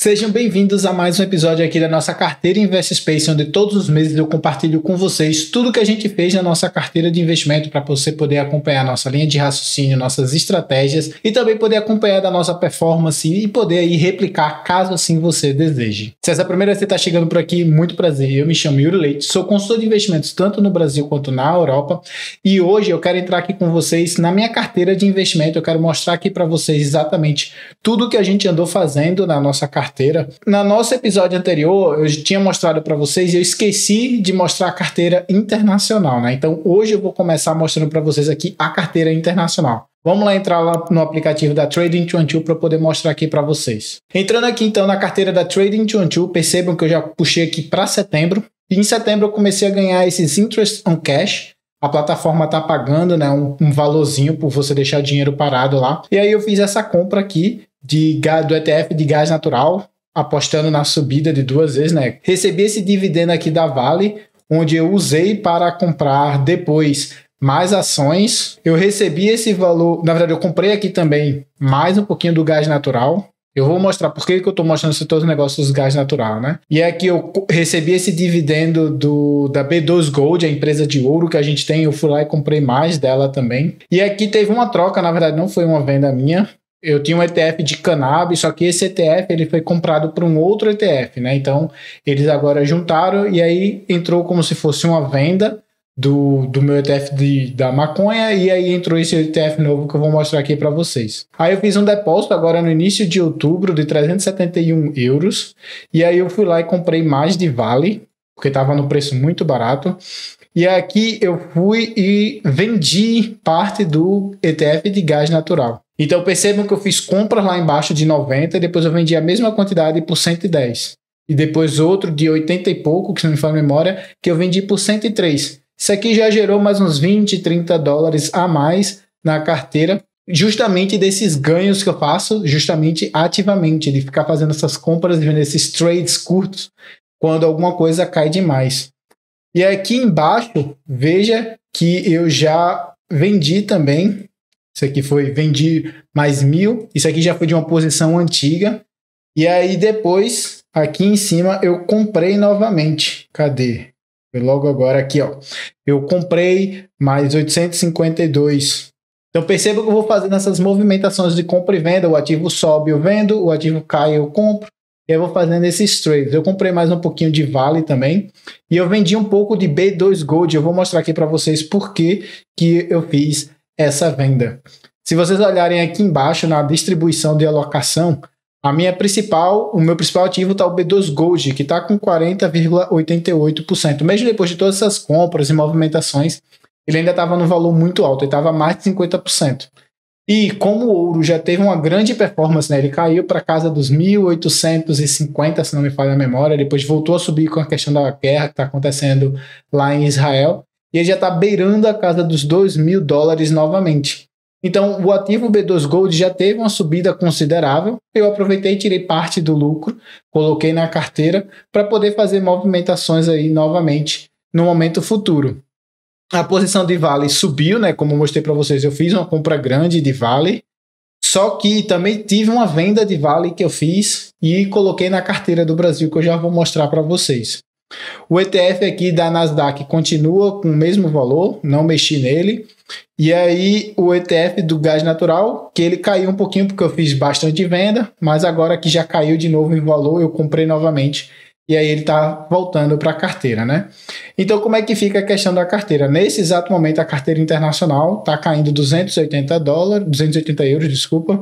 Sejam bem-vindos a mais um episódio aqui da nossa carteira InvestSpace, onde todos os meses eu compartilho com vocês tudo que a gente fez na nossa carteira de investimento para você poder acompanhar nossa linha de raciocínio, nossas estratégias e também poder acompanhar da nossa performance e poder aí replicar caso assim você deseje. Se essa é a primeira vez que você está chegando por aqui, muito prazer. Eu me chamo Yuri Leite, sou consultor de investimentos tanto no Brasil quanto na Europa e hoje eu quero entrar aqui com vocês na minha carteira de investimento. Eu quero mostrar aqui para vocês exatamente tudo que a gente andou fazendo na nossa carteira. No nosso episódio anterior, eu tinha mostrado para vocês e eu esqueci de mostrar a carteira internacional, né? Então, hoje eu vou começar mostrando para vocês aqui a carteira internacional. Vamos lá entrar lá no aplicativo da Trading212 para poder mostrar aqui para vocês. Entrando aqui então na carteira da Trading212, percebam que eu já puxei aqui para setembro. E em setembro eu comecei a ganhar esses interest on cash. A plataforma está pagando, né, um valorzinho por você deixar o dinheiro parado lá. E aí eu fiz essa compra aqui do ETF de gás natural, apostando na subida de 2 vezes, né? Recebi esse dividendo aqui da Vale, onde eu usei para comprar depois mais ações. Eu recebi esse valor, na verdade eu comprei aqui também mais um pouquinho do gás natural. Eu vou mostrar por que eu estou mostrando todos os negócios dos gás natural, né? E aqui eu recebi esse dividendo da B2 Gold, a empresa de ouro que a gente tem. Eu fui lá e comprei mais dela também. E aqui teve uma troca, na verdade não foi uma venda minha. Eu tinha um ETF de cannabis, só que esse ETF ele foi comprado por um outro ETF, né? Então eles agora juntaram e aí entrou como se fosse uma venda do meu ETF da maconha, e aí entrou esse ETF novo que eu vou mostrar aqui para vocês. Aí eu fiz um depósito agora no início de outubro de 371 euros, e aí eu fui lá e comprei mais de Vale, porque estava no preço muito barato, e aqui eu fui e vendi parte do ETF de gás natural. Então percebam que eu fiz compras lá embaixo de 90 e depois eu vendi a mesma quantidade por 110. E depois outro de 80 e pouco, que se não me falha a memória, que eu vendi por 103. Isso aqui já gerou mais uns 20, 30 dólares a mais na carteira, justamente desses ganhos que eu faço, justamente ativamente, de ficar fazendo essas compras e vendo esses trades curtos quando alguma coisa cai demais. E aqui embaixo, veja que eu já vendi também. Isso aqui foi, vendi mais 1.000. Isso aqui já foi de uma posição antiga. E aí depois, aqui em cima, eu comprei novamente. Cadê? Foi logo agora aqui, ó. Eu comprei mais 852. Então perceba que eu vou fazendo essas movimentações de compra e venda. O ativo sobe, eu vendo. O ativo cai, eu compro. E eu vou fazendo esses trades. Eu comprei mais um pouquinho de Vale também. E eu vendi um pouco de B2 Gold. Eu vou mostrar aqui para vocês por que eu fiz essa venda. Se vocês olharem aqui embaixo na distribuição de alocação, o meu principal ativo está o B2 Gold, que está com 40,88%. Mesmo depois de todas essas compras e movimentações, ele ainda estava no valor muito alto, ele estava mais de 50%. E como o ouro já teve uma grande performance, né, ele caiu para casa dos 1.850, se não me falha a memória, depois voltou a subir com a questão da guerra que está acontecendo lá em Israel, e ele já está beirando a casa dos 2.000 dólares novamente. Então, o ativo B2 Gold já teve uma subida considerável. Eu aproveitei e tirei parte do lucro, coloquei na carteira para poder fazer movimentações aí novamente no momento futuro. A posição de Vale subiu, né? Como eu mostrei para vocês, eu fiz uma compra grande de Vale, só que também tive uma venda de Vale que eu fiz e coloquei na carteira do Brasil, que eu já vou mostrar para vocês. O ETF aqui da Nasdaq continua com o mesmo valor, não mexi nele. E aí o ETF do gás natural, que ele caiu um pouquinho porque eu fiz bastante venda, mas agora que já caiu de novo em valor, eu comprei novamente. E aí ele está voltando para a carteira, né? Então como é que fica a questão da carteira? Nesse exato momento a carteira internacional está caindo 280 euros, desculpa.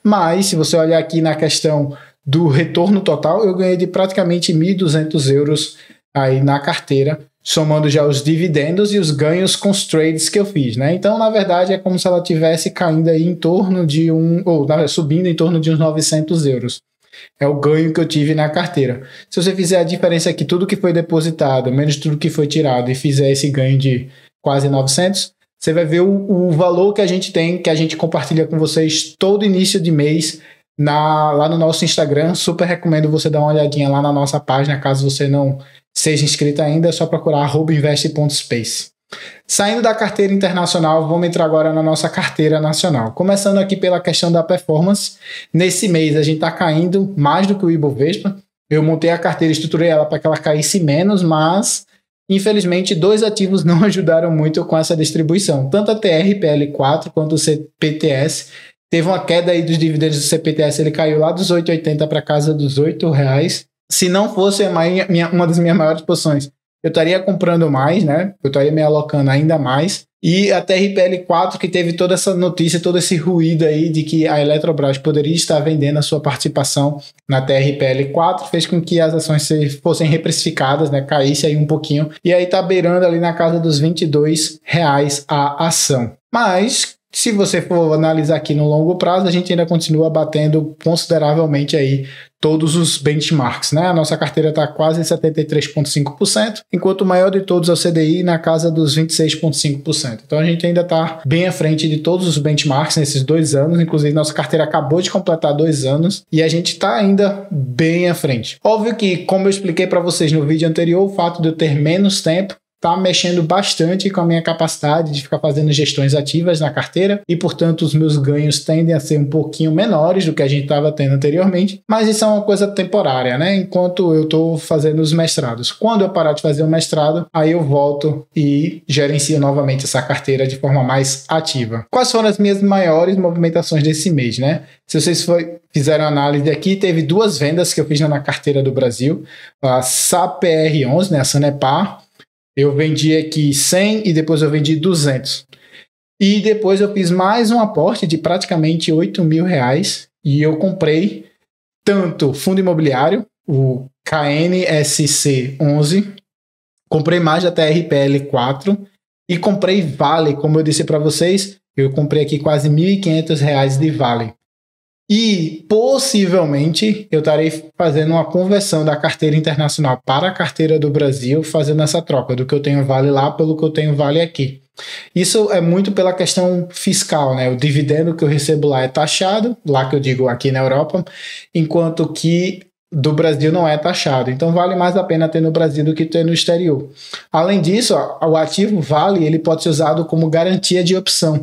Mas se você olhar aqui na questão do retorno total, eu ganhei de praticamente 1.200 euros aí na carteira, somando já os dividendos e os ganhos com os trades que eu fiz, né? Então, na verdade, é como se ela tivesse caindo aí em torno de subindo em torno de uns 900 euros. É o ganho que eu tive na carteira. Se você fizer a diferença aqui, tudo que foi depositado, menos tudo que foi tirado, e fizer esse ganho de quase 900, você vai ver o valor que a gente tem, que a gente compartilha com vocês todo início de mês, lá no nosso Instagram. Super recomendo você dar uma olhadinha lá na nossa página, caso você não seja inscrito ainda, é só procurar @invest.space. Saindo da carteira internacional, vamos entrar agora na nossa carteira nacional. Começando aqui pela questão da performance. Nesse mês a gente está caindo mais do que o Ibovespa. Eu montei a carteira, estruturei ela para que ela caísse menos, mas infelizmente 2 ativos não ajudaram muito com essa distribuição. Tanto a TRPL4 quanto o CPTS. Teve uma queda aí dos dividendos do CPTS, ele caiu lá dos 8,80 para casa dos R$8. Se não fosse uma das minhas maiores posições, eu estaria comprando mais, né? Eu estaria me alocando ainda mais. E a TRPL4, que teve toda essa notícia, todo esse ruído aí de que a Eletrobras poderia estar vendendo a sua participação na TRPL4, fez com que as ações fossem reprecificadas, né? Caísse aí um pouquinho. E aí tá beirando ali na casa dos R$22 a ação. Mas se você for analisar aqui no longo prazo, a gente ainda continua batendo consideravelmente aí todos os benchmarks, né? A nossa carteira está quase 73,5%, enquanto o maior de todos é o CDI na casa dos 26,5%. Então a gente ainda está bem à frente de todos os benchmarks nesses 2 anos, inclusive nossa carteira acabou de completar 2 anos e a gente está ainda bem à frente. Óbvio que, como eu expliquei para vocês no vídeo anterior, o fato de eu ter menos tempo está mexendo bastante com a minha capacidade de ficar fazendo gestões ativas na carteira e, portanto, os meus ganhos tendem a ser um pouquinho menores do que a gente estava tendo anteriormente, mas isso é uma coisa temporária, né? Enquanto eu estou fazendo os mestrados. Quando eu parar de fazer o mestrado, aí eu volto e gerencio novamente essa carteira de forma mais ativa. Quais foram as minhas maiores movimentações desse mês, né? Se vocês fizeram análise aqui, teve 2 vendas que eu fiz na carteira do Brasil, a SAPR11, né, a Sanepar. Eu vendi aqui 100 e depois eu vendi 200. E depois eu fiz mais um aporte de praticamente R$8.000 e eu comprei tanto fundo imobiliário, o KNSC11, comprei mais da TRPL4 e comprei Vale, como eu disse para vocês, eu comprei aqui quase R$1.500 de Vale. E possivelmente eu estarei fazendo uma conversão da carteira internacional para a carteira do Brasil, fazendo essa troca do que eu tenho Vale lá pelo que eu tenho Vale aqui. Isso é muito pela questão fiscal, né? O dividendo que eu recebo lá é taxado, lá que eu digo aqui na Europa, enquanto que do Brasil não é taxado. Então vale mais a pena ter no Brasil do que ter no exterior. Além disso, o ativo Vale ele pode ser usado como garantia de opção.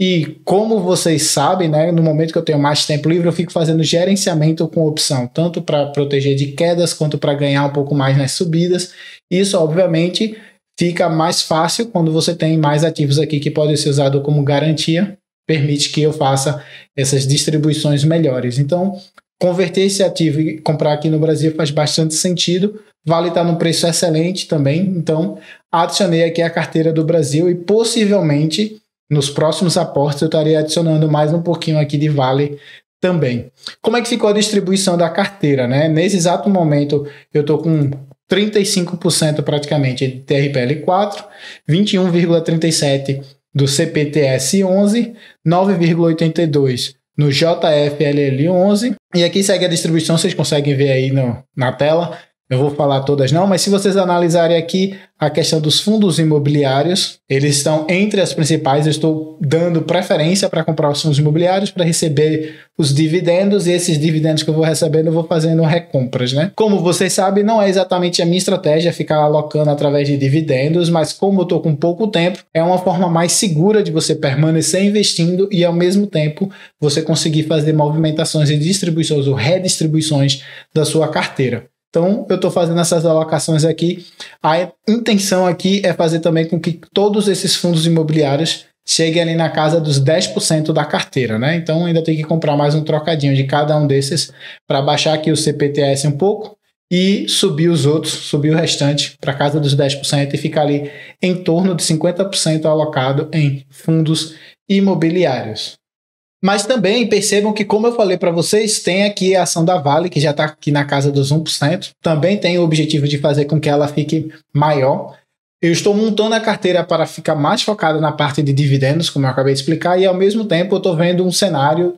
E como vocês sabem, né, no momento que eu tenho mais tempo livre, eu fico fazendo gerenciamento com opção, tanto para proteger de quedas, quanto para ganhar um pouco mais nas subidas. Isso, obviamente, fica mais fácil quando você tem mais ativos aqui que podem ser usados como garantia, permite que eu faça essas distribuições melhores. Então, converter esse ativo e comprar aqui no Brasil faz bastante sentido. Vale estar num preço excelente também. Então, adicionei aqui a carteira do Brasil e possivelmente nos próximos aportes eu estaria adicionando mais um pouquinho aqui de Vale também. Como é que ficou a distribuição da carteira, né? Nesse exato momento eu estou com 35% praticamente de TRPL4, 21,37% do CPTS11, 9,82% no JFLL11. E aqui segue a distribuição, vocês conseguem ver aí na tela. Eu vou falar todas não, mas se vocês analisarem aqui a questão dos fundos imobiliários, eles estão entre as principais. Eu estou dando preferência para comprar os fundos imobiliários para receber os dividendos, e esses dividendos que eu vou recebendo eu vou fazendo recompras, né? Como vocês sabem, não é exatamente a minha estratégia ficar alocando através de dividendos, mas como eu estou com pouco tempo, é uma forma mais segura de você permanecer investindo e ao mesmo tempo você conseguir fazer movimentações e distribuições ou redistribuições da sua carteira. Então, eu estou fazendo essas alocações aqui. A intenção aqui é fazer também com que todos esses fundos imobiliários cheguem ali na casa dos 10% da carteira, né? Então, ainda tem que comprar mais um trocadinho de cada um desses para baixar aqui o CPTS um pouco e subir os outros, subir o restante para casa dos 10% e ficar ali em torno de 50% alocado em fundos imobiliários. Mas também percebam que, como eu falei para vocês, tem aqui a ação da Vale, que já está aqui na casa dos 1%. Também tem o objetivo de fazer com que ela fique maior. Eu estou montando a carteira para ficar mais focada na parte de dividendos, como eu acabei de explicar, e ao mesmo tempo eu estou vendo um cenário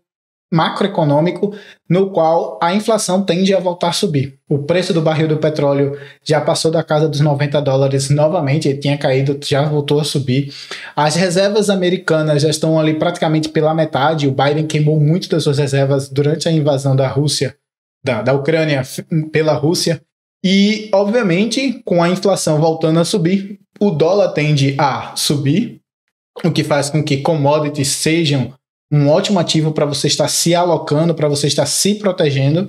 macroeconômico no qual a inflação tende a voltar a subir. O preço do barril do petróleo já passou da casa dos $90 novamente, ele tinha caído, já voltou a subir. As reservas americanas já estão ali praticamente pela metade. O Biden queimou muito das suas reservas durante a invasão da Rússia, da Ucrânia pela Rússia. E, obviamente, com a inflação voltando a subir, o dólar tende a subir, o que faz com que commodities sejam um ótimo ativo para você estar se alocando, para você estar se protegendo.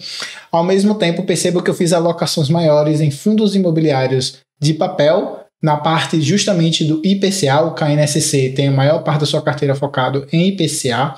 Ao mesmo tempo, percebo que eu fiz alocações maiores em fundos imobiliários de papel, na parte justamente do IPCA. O KNSC tem a maior parte da sua carteira focado em IPCA.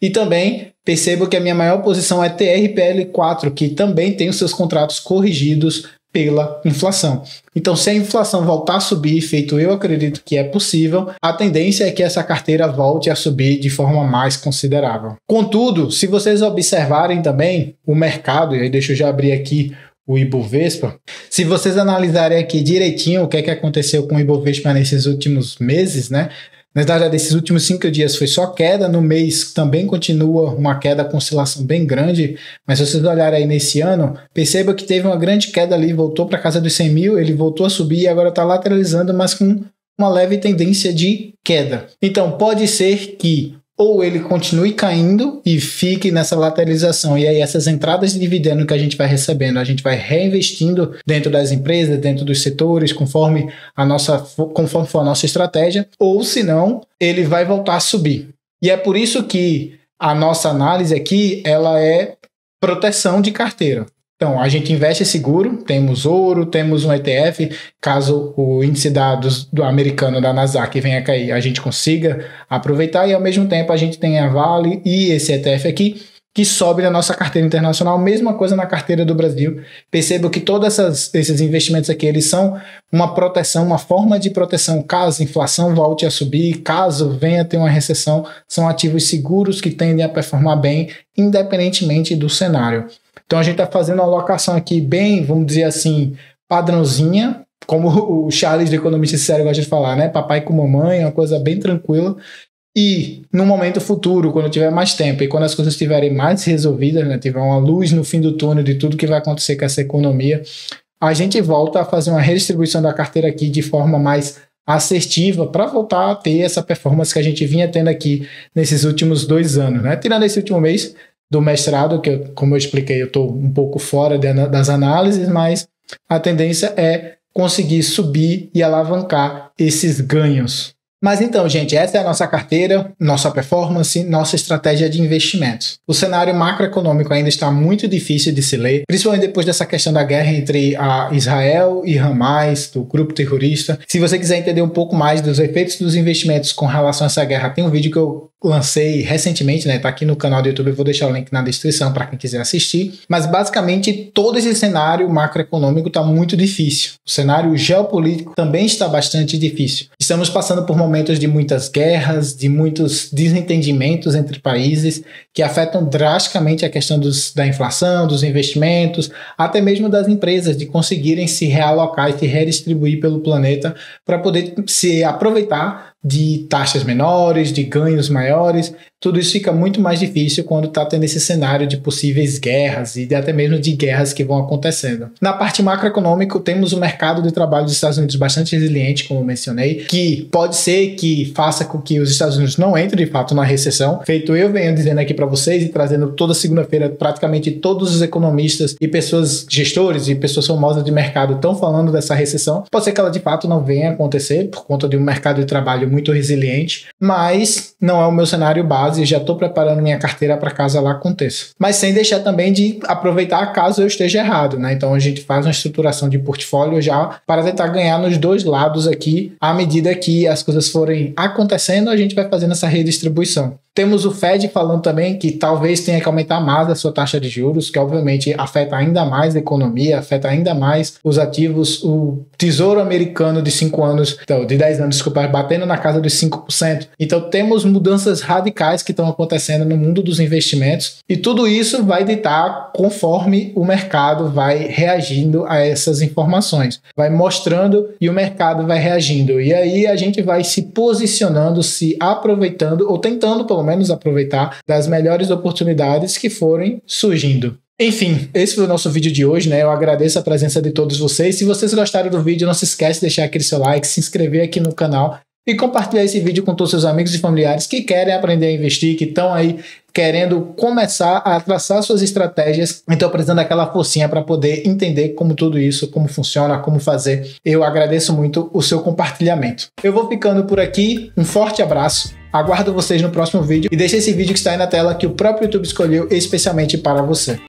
E também percebo que a minha maior posição é TRPL4, que também tem os seus contratos corrigidos pela inflação. Então, se a inflação voltar a subir, feito eu acredito que é possível, a tendência é que essa carteira volte a subir de forma mais considerável. Contudo, se vocês observarem também o mercado, e aí deixa eu já abrir aqui o Ibovespa, se vocês analisarem aqui direitinho o que é que aconteceu com o Ibovespa nesses últimos meses, né? Na verdade, desses últimos 5 dias foi só queda, no mês também continua uma queda com oscilação bem grande, mas se vocês olharem aí nesse ano, perceba que teve uma grande queda ali, voltou para casa dos 100 mil, ele voltou a subir e agora está lateralizando, mas com uma leve tendência de queda. Então, pode ser que ou ele continue caindo e fique nessa lateralização, e aí essas entradas de dividendo que a gente vai recebendo, a gente vai reinvestindo dentro das empresas, dentro dos setores, conforme for a nossa estratégia, ou se não, ele vai voltar a subir. E é por isso que a nossa análise aqui, ela é proteção de carteira. Então, a gente investe seguro, temos ouro, temos um ETF, caso o índice do americano da Nasdaq venha a cair, a gente consiga aproveitar, e ao mesmo tempo a gente tem a Vale e esse ETF aqui, que sobe na nossa carteira internacional, mesma coisa na carteira do Brasil. Percebo que todos esses investimentos aqui, eles são uma proteção, uma forma de proteção caso a inflação volte a subir, caso venha a ter uma recessão, são ativos seguros que tendem a performar bem, independentemente do cenário. Então a gente está fazendo uma alocação aqui bem, vamos dizer assim, padrãozinha, como o Charles do Economista Sério gosta de falar, né? Papai com mamãe, uma coisa bem tranquila. E no momento futuro, quando tiver mais tempo e quando as coisas estiverem mais resolvidas, né, tiver uma luz no fim do túnel de tudo que vai acontecer com essa economia, a gente volta a fazer uma redistribuição da carteira aqui de forma mais assertiva para voltar a ter essa performance que a gente vinha tendo aqui nesses últimos 2 anos, né? Tirando esse último mês do mestrado, que como eu expliquei, eu estou um pouco fora das análises, mas a tendência é conseguir subir e alavancar esses ganhos. Mas então, gente, essa é a nossa carteira, nossa performance, nossa estratégia de investimentos. O cenário macroeconômico ainda está muito difícil de se ler, principalmente depois dessa questão da guerra entre a Israel e Hamas, do grupo terrorista. Se você quiser entender um pouco mais dos efeitos dos investimentos com relação a essa guerra, tem um vídeo que eu lancei recentemente, né? Tá aqui no canal do YouTube, eu vou deixar o link na descrição para quem quiser assistir. Mas basicamente todo esse cenário macroeconômico está muito difícil. O cenário geopolítico também está bastante difícil. Estamos passando por momentos de muitas guerras, de muitos desentendimentos entre países que afetam drasticamente a questão da inflação, dos investimentos, até mesmo das empresas de conseguirem se realocar e se redistribuir pelo planeta para poder se aproveitar de taxas menores, de ganhos maiores. Tudo isso fica muito mais difícil quando está tendo esse cenário de possíveis guerras e até mesmo de guerras que vão acontecendo. Na parte macroeconômica, temos o mercado de trabalho dos Estados Unidos bastante resiliente, como eu mencionei, que pode ser que faça com que os Estados Unidos não entrem de fato na recessão. Feito eu venho dizendo aqui para vocês e trazendo toda segunda-feira praticamente todos os economistas e pessoas, gestores e pessoas famosas de mercado estão falando dessa recessão. Pode ser que ela de fato não venha a acontecer por conta de um mercado de trabalho muito resiliente, mas não é o meu cenário base, já estou preparando minha carteira para caso ela aconteça. Mas sem deixar também de aproveitar caso eu esteja errado, né? Então a gente faz uma estruturação de portfólio já para tentar ganhar nos dois lados aqui, à medida que as coisas forem acontecendo, a gente vai fazendo essa redistribuição. Temos o Fed falando também que talvez tenha que aumentar mais a sua taxa de juros, que obviamente afeta ainda mais a economia, afeta ainda mais os ativos. O Tesouro Americano de 5 anos, então, de 10 anos, desculpa, batendo na casa dos 5%. Então temos mudanças radicais que estão acontecendo no mundo dos investimentos e tudo isso vai ditar conforme o mercado vai reagindo a essas informações. Vai mostrando e o mercado vai reagindo. E aí a gente vai se posicionando, se aproveitando ou tentando pelo menos aproveitar das melhores oportunidades que forem surgindo. Enfim, esse foi o nosso vídeo de hoje, né? Eu agradeço a presença de todos vocês. Se vocês gostaram do vídeo, não se esquece de deixar aquele seu like, se inscrever aqui no canal e compartilhar esse vídeo com todos os seus amigos e familiares que querem aprender a investir, que estão aí querendo começar a traçar suas estratégias, então precisando daquela forcinha para poder entender como tudo isso, como funciona, como fazer. Eu agradeço muito o seu compartilhamento. Eu vou ficando por aqui, um forte abraço, aguardo vocês no próximo vídeo e deixe esse vídeo que está aí na tela que o próprio YouTube escolheu especialmente para você.